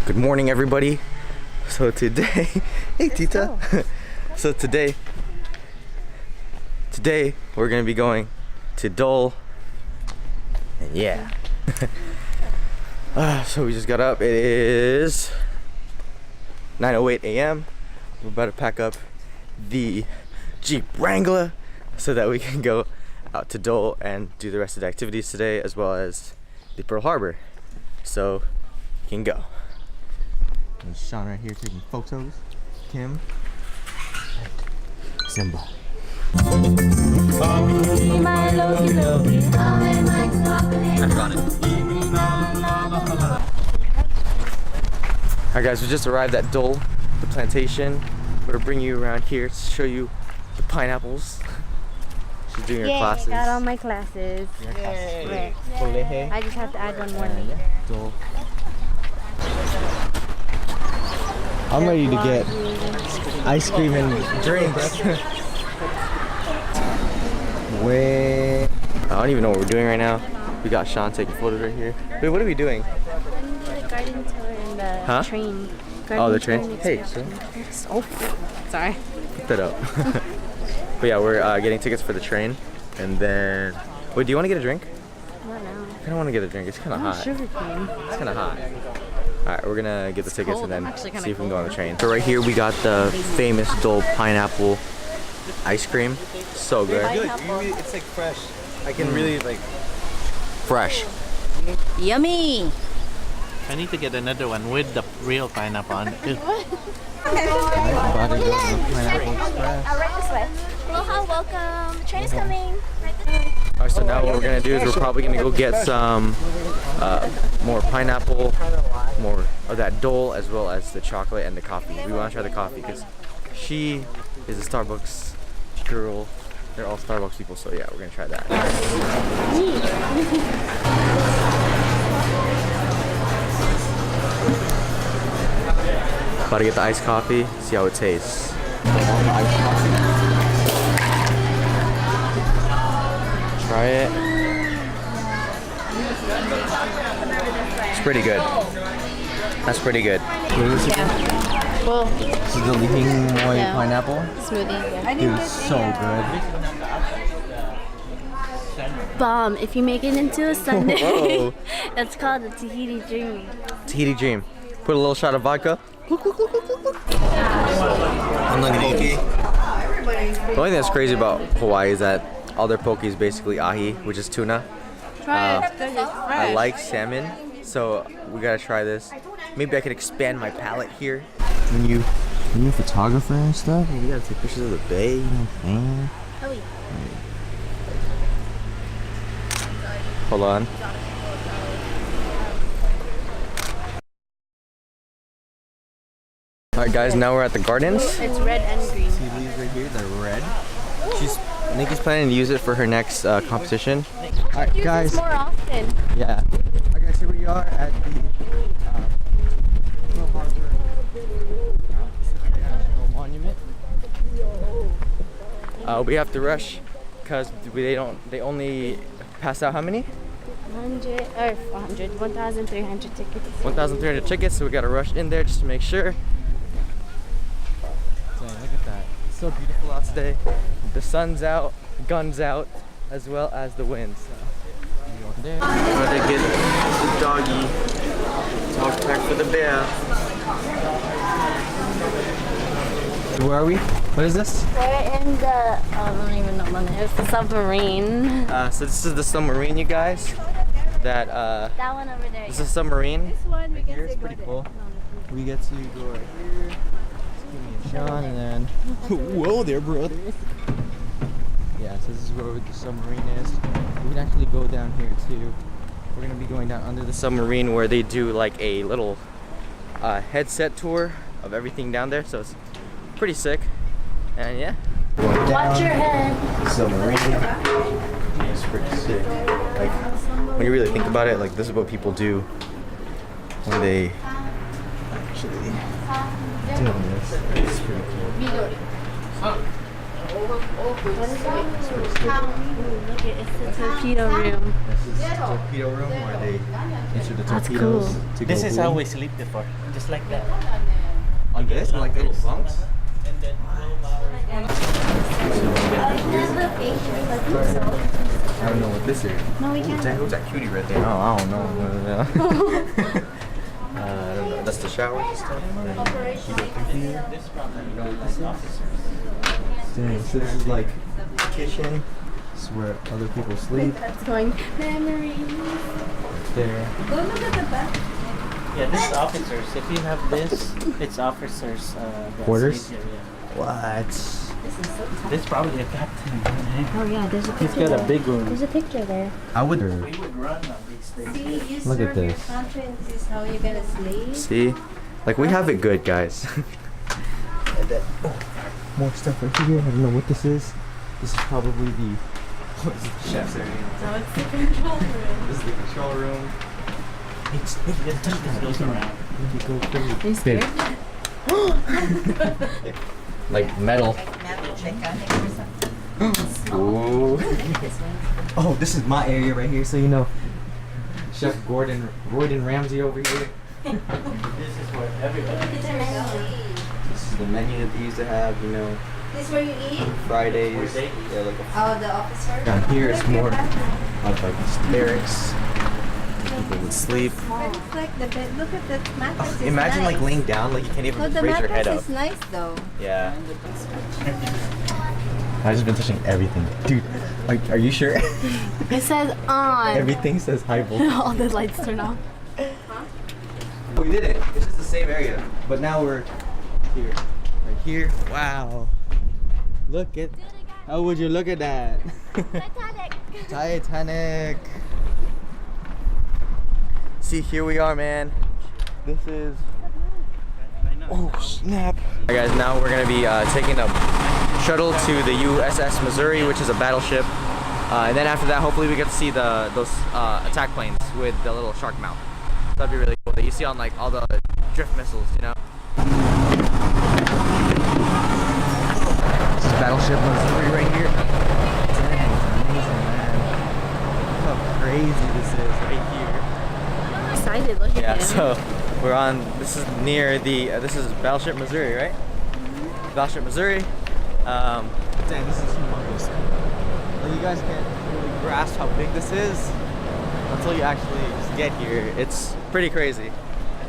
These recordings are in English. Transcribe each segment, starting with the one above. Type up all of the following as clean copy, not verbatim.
Good morning, everybody. So today, hey Tita. So today we're gonna be going to Dole, and yeah. So we just got up. It is 9:08 a.m. We're about to pack up the Jeep Wrangler so that we can go out to Dole and do the rest of the activities today, as well as the Pearl Harbor. So we can go. There's Sean right here taking photos. Kim. Simba. Alright guys, we just arrived at Dole, the plantation. We're gonna bring you around here to show you the pineapples. She's doing her classes. I got all my classes. Yay. I just have to add one more. Dole. I'm ready to get ice cream and drinks. Wait. I don't even know what we're doing right now. We got Sean taking photos right here. Wait, what are we doing? The garden tour and the train. Oh, the train? Hey, oh, sorry. Put that up. But yeah, we're getting tickets for the train. And then... Wait, do you want to get a drink? Not now. I don't want to get a drink. It's kind of hot. Sugar cane. It's kind of hot. Alright, we're gonna get the tickets and then see if we can go on the train. So right here we got the famous Dole pineapple ice cream. So good. It's like fresh. I can really like... Fresh. Yummy! I need to get another one with the real pineapple on it too. Aloha, welcome. The train is coming. Alright, so now what we're gonna do is we're probably gonna go get some more pineapple, more of that Dole, as well as the chocolate and the coffee. We want to try the coffee because she is a Starbucks girl. They're all Starbucks people, so yeah, we're gonna try that. About to get the iced coffee, see how it tastes. Try it. It's pretty good. That's pretty good. Yeah. Well, This is the Lihing Moi pineapple. smoothie. Yeah. Dude, it's so good. Bomb. If you make it into a sundae, Whoa. that's called a Tahiti dream. Tahiti Dream. Put a little shot of vodka. The only thing that's crazy about Hawaii is that all their poke is basically ahi, which is tuna. Try it. It's good. It's fresh. I like salmon, so we gotta try this. Maybe I could expand my palate here. When you're a photographer and stuff, you gotta take pictures of the bay, you know what I'm saying? Hold on. Alright guys, now we're at the gardens. It's red and green. See these right here, they're red. Nikki's planning to use it for her next competition. Alright guys. Use this more often. Yeah. Alright guys, here we are at the Pearl Harbor Monument. We have to rush because they only pass out how many? 1,300 tickets. 1,300 tickets, so we gotta rush in there just to make sure. Dang, look at that. It's so beautiful out today. The sun's out, guns out, as well as the wind. So, there. I'm gonna get the doggy. Dog pack for the bear. Where are we? What is this? We're in the, I don't even know the name. It's the submarine. So this is the submarine, you guys. That one over there. this is a submarine. This one we Here, it's pretty cool. We get to go right here. Give me a Sean, and then whoa there, brother. Yeah, so this is where the submarine is. We can actually go down here too. We're gonna be going down under the submarine where they do like a little headset tour of everything down there. So it's pretty sick. And yeah. Watch your head. Submarine. It's pretty sick. Like when you really think about it, like this is what people do when they actually doing this. It's pretty cool. Look, it's the torpedo room. This is is the torpedo room where they enter the That's torpedoes cool. to This go is boom. how we sleep before, just like that. On this, like little bunks. And then 12 hours. I don't know what this is. No, we can't. Who's that cutie right there? Oh, I don't know. I don't know. That's the shower and stuff. This probably like officers. Dang, so this is like the kitchen. This is where other people sleep. That's going memories. There. Go look at the back. Yeah, this is officers. If you have this, it's officers. That Quarters? sleep here, What? This is probably a captain. Oh yeah, there's a He's picture got a there. big room. There's a picture there. I would. We would run on these things. See, you Look at serve your this. country and this is how you're gonna sleep. See? Like, we have it good, guys. And then, more stuff right here. I don't know what this is. This is probably the. What is it? The chef's area. No, it's the control room. This is the control room. This goes around. Are you scared? Like metal. Ooh. Oh, this is my area right here, so you know. Chef Royden Ramsay over here. This is where everybody. This is the menu that they used to have, you know, This where you eat? Fridays. Yeah, like Oh, the officer? down here it's more of like barracks. People would sleep. It's like the bed. Look at the mattress. It's Imagine nice. like laying down, like you can't even Oh, the raise your head mattress up. is nice though. Yeah. I've just been touching everything. Dude, are you sure? It says on. Everything says high voltage. All the lights turn off. We did it. It's just the same area. But now we're here. Right here. Wow. Look at. How would you look at that? Titanic. Titanic. See, here we are, man. This is. Oh, snap. Alright, guys, now we're going to be taking a shuttle to the USS Missouri, which is a battleship. And then after that, hopefully we get to see those attack planes with the little shark mouth. That'd be really cool. That you see on like all the drift missiles, you know? This is Battleship Missouri right here. Dang, it's amazing, man. Look how crazy this is right here. I'm excited. Look at Yeah, him. so we're on, this is near the, this is Battleship Missouri, right? Battleship Missouri. Dang, this is humongous. Like, you guys can't really grasp how big this is until you actually get here. It's pretty crazy.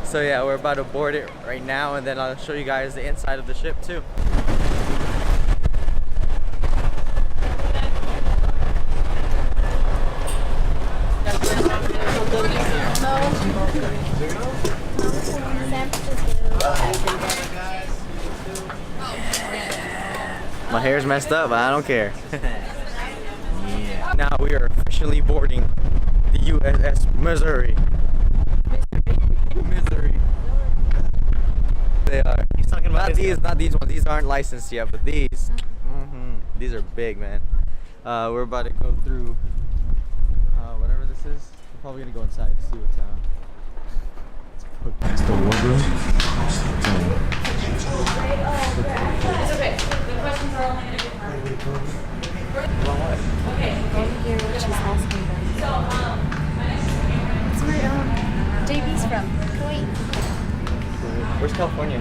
So yeah, we're about to board it right now, and then I'll show you guys the inside of the ship too. My hair's messed up, but I don't care. Yeah. Now we are officially boarding the USS Missouri. Missouri. They are. He's talking about Not these ones. These aren't licensed yet, but these. These are big, man. We're about to go through whatever this is. We're probably gonna go inside to see what's on. It's the wardroom. That's where JB's from. Kuwait. Where's California?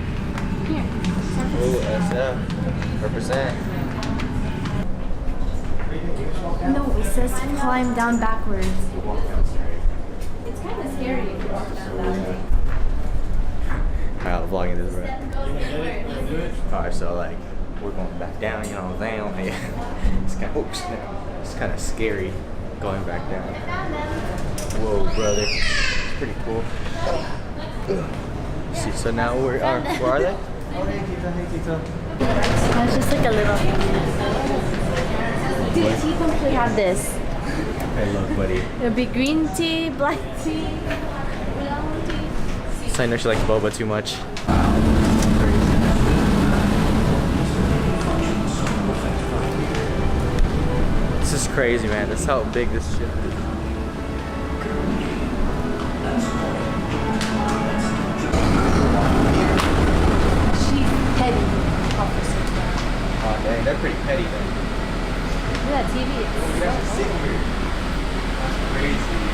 Here. Oh, SF. Represent. No, it says climb down backwards. It's kind of scary if you walk down that way. Alright, I'm vlogging this, right? Alright, so like, we're going back down, you know what I'm saying? Like, it's kind of scary going back down. Whoa, brother. It's pretty cool. See, so now where are they? Oh, hey, Tita, hey, Tita. It's just like a little. Dude, teacup should have this. Hey, look, buddy. It'll be green tea, black tea, brown tea. So I know she likes boba too much. This is crazy, man. That's how big this ship is. She's petty officer. Oh, dang, they're pretty petty, then. Look at that TV. We have to sit here. That's crazy.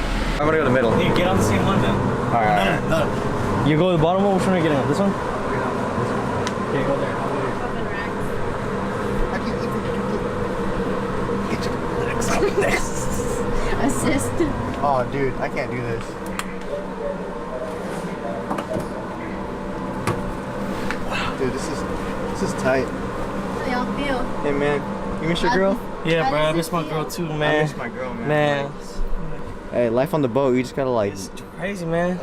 middle. Here, get on the same one then. Alright. You go to the bottom one. Which one are you getting on? This one? Okay, go there. Assist. Oh, dude, I can't do this. Dude, this is tight. How y'all feel? Hey, man, you miss your girl? Yeah, bro. I does miss it my feel? girl too, I man. miss my girl, man. Man, Hey, life on the boat, you just gotta like. it's crazy, man.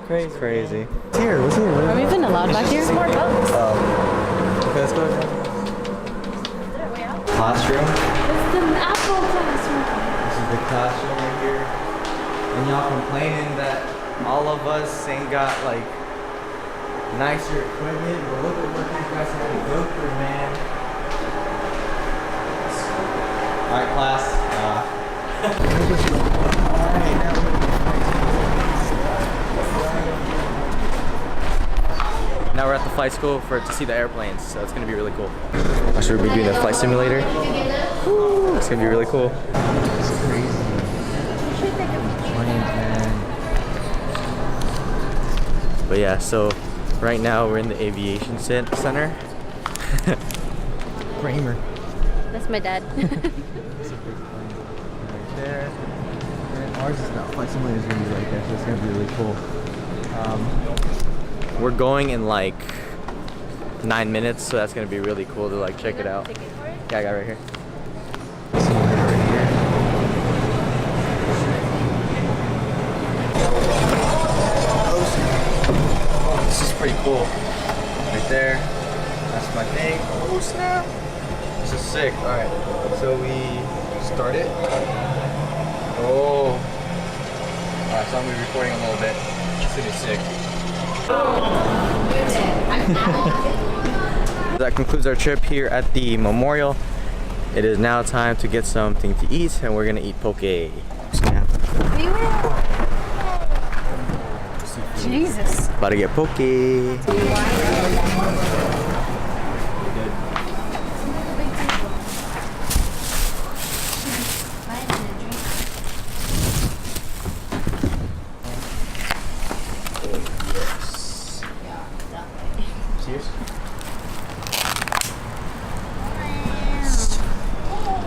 Crazy. It's crazy. What's here? What's here? Are we even allowed back here? More boats. Okay, let's go down. Classroom. It's the Apple classroom. This is the classroom right here. And y'all complaining that all of us ain't got like nicer equipment, but look at what these guys had to go through, man. Alright, class. Now we're at the flight school to see the airplanes, so it's gonna be really cool. I should be doing the flight simulator. Woo, it's gonna be really cool. This is crazy. But yeah, so right now we're in the aviation center. Kramer. That's my dad. Right there. And ours is not. Flight simulator is gonna be right there, so it's gonna be really cool. We're going in like 9 minutes, so that's gonna be really cool to like check it out. Yeah, I got it right here. Simulator right here. Oh, this is pretty cool. Right there. That's my thing. Oh snap! This is sick. All right, so we start it. Oh. All right, so I'm gonna be recording a little bit. It's gonna be sick. That concludes our trip here at the memorial. It is now time to get something to eat, and we're gonna eat poke. Jesus. About to get poke.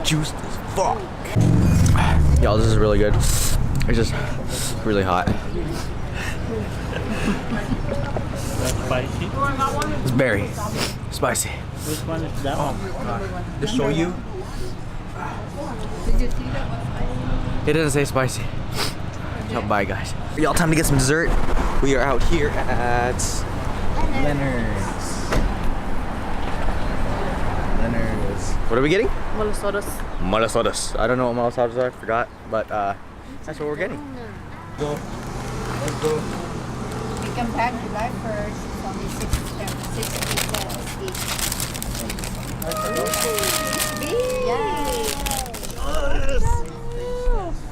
Juiced as fuck. Y'all, this is really good. It's just really hot. Spicy. It's very spicy. Which one is that one? To show you. It doesn't say spicy. Oh, bye guys. Y'all, time to get some dessert. We are out here at Leonard's. What are we getting? Molosodos. Malasodas. I don't know what malasodas are, I forgot, but that's what we're getting. Go. Let's go. We come back July 1st. It's only 60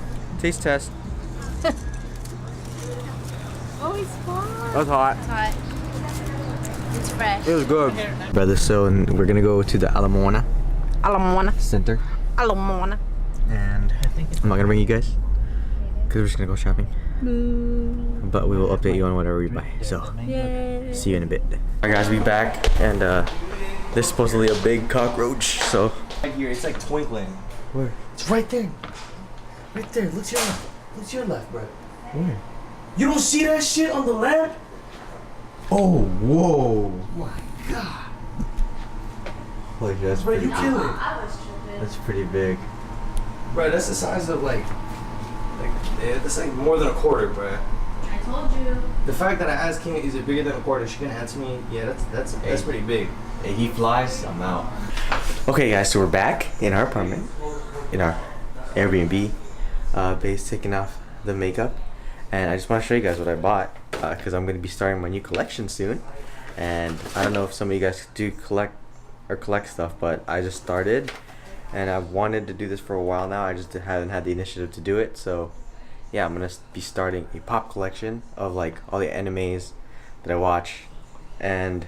each. Taste test. Oh, it's fun. That was hot. It's hot. It's fresh. It was good. Brother, so we're gonna go to the Alamona Center. Alamona. And I'm not gonna bring you guys because we're just gonna go shopping. But we will update you on whatever we buy. So, see you in a bit. Alright guys, we back, and this is supposedly a big cockroach. So Right here, it's like twinkling. where? It's right there. Right there. Look to your left. Look to your left, bro. Where? You don't see that shit on the lamp? Oh, whoa! My God. Holy shit, that's Bro, pretty you kill it. That's pretty big. Bro, that's the size of like yeah, that's like more than a quarter, bro. I told you. The fact that I asked King, is it bigger than a quarter? She gonna answer me, yeah, that's pretty big. Hey, he flies, I'm out. Okay guys, so we're back in our apartment, in our Airbnb base, taking off the makeup. And I just want to show you guys what I bought, because I'm going to be starting my new collection soon. And I don't know if some of you guys do collect stuff, but I just started. And I've wanted to do this for a while now, I just haven't had the initiative to do it. So yeah, I'm going to be starting a pop collection of like all the animes that I watch. And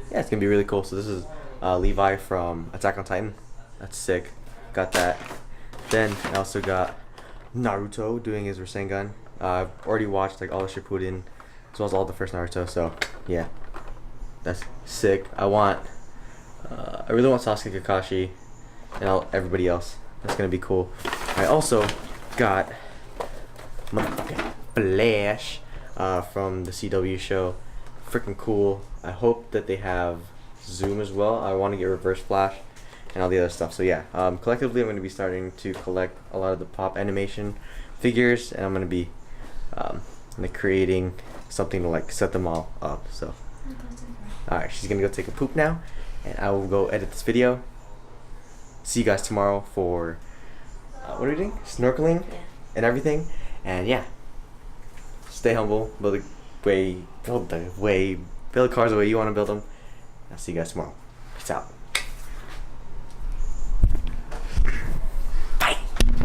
yeah, it's going to be really cool. So this is Levi from Attack on Titan. That's sick. Got that. Then I also got Naruto doing his Rasengan. I've already watched like all the Shippuden as well as all the first Naruto. So yeah, that's sick. I really want Sasuke, Kakashi, and everybody else. That's gonna be cool. I also got motherfucking Flash from the CW show. Freaking cool. I hope that they have Zoom as well. I want to get Reverse Flash and all the other stuff. So yeah, collectively I'm going to be starting to collect a lot of the pop animation figures, and I'm going to be like creating something to like set them all up. So alright, she's going to go take a poop now, and I will go edit this video. See you guys tomorrow for what are we doing? Snorkeling and everything. And yeah, stay humble, build cars the way you want to build them. I'll see you guys tomorrow. Peace out.